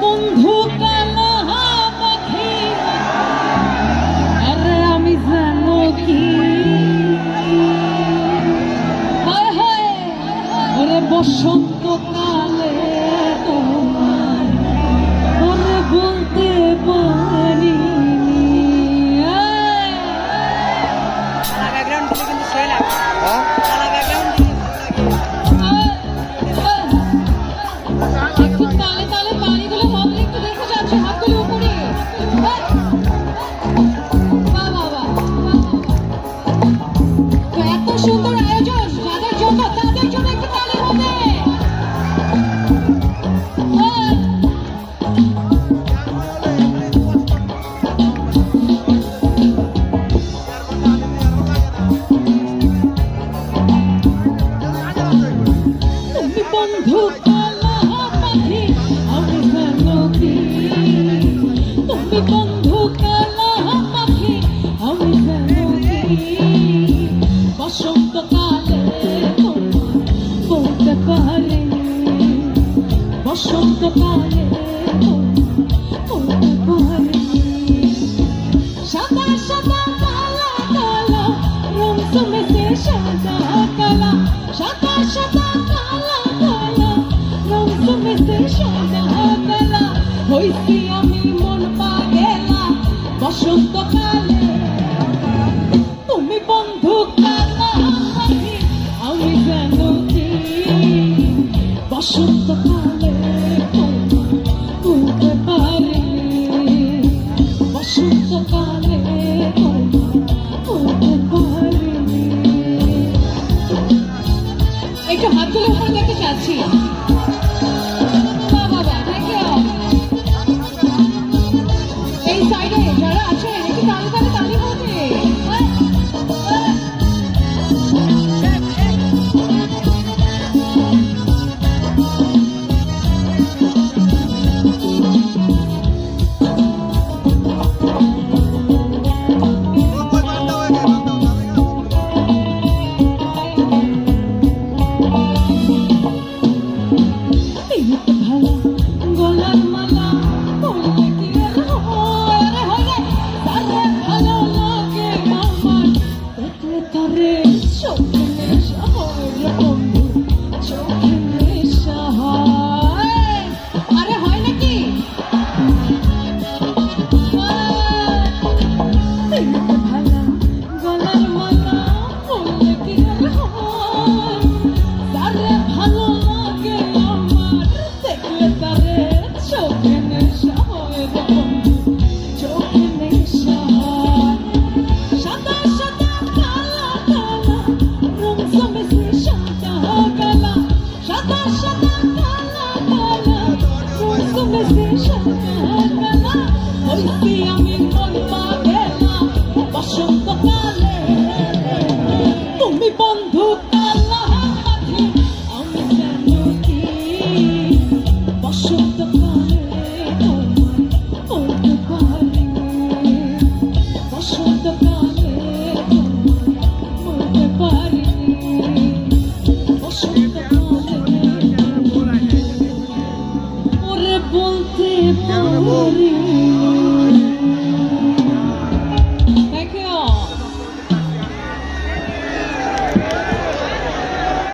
বন্ধু কালা পাখি, আরে আমি জানো কি হায় হায়, ওরে বসন্ত কালে তোমার ওরে বলতে পারি একটু তালে তালে পানিগুলো ভাবলে একটু দেখে যাচ্ছে হাতগুলো উপরে এত সুন্দর আয়োজন যাদের জন্য তাদের জন্য একটু তালে হবে তুমি বন্ধু কালা পাখি আমি জানো কি, তুমি বন্ধু কালা পাখি আমি জানো কি, বসন্ত কালে তোমার বলতে পারি, বসন্ত কালে বলতে পারি, সাদা সাদা কালা কালা রং সমেতে সাদা কালা, সাদা সাদা কালা কালা রং সমেতে সাদা কালা, হইছি আমি মন পাগেলা বসন্ত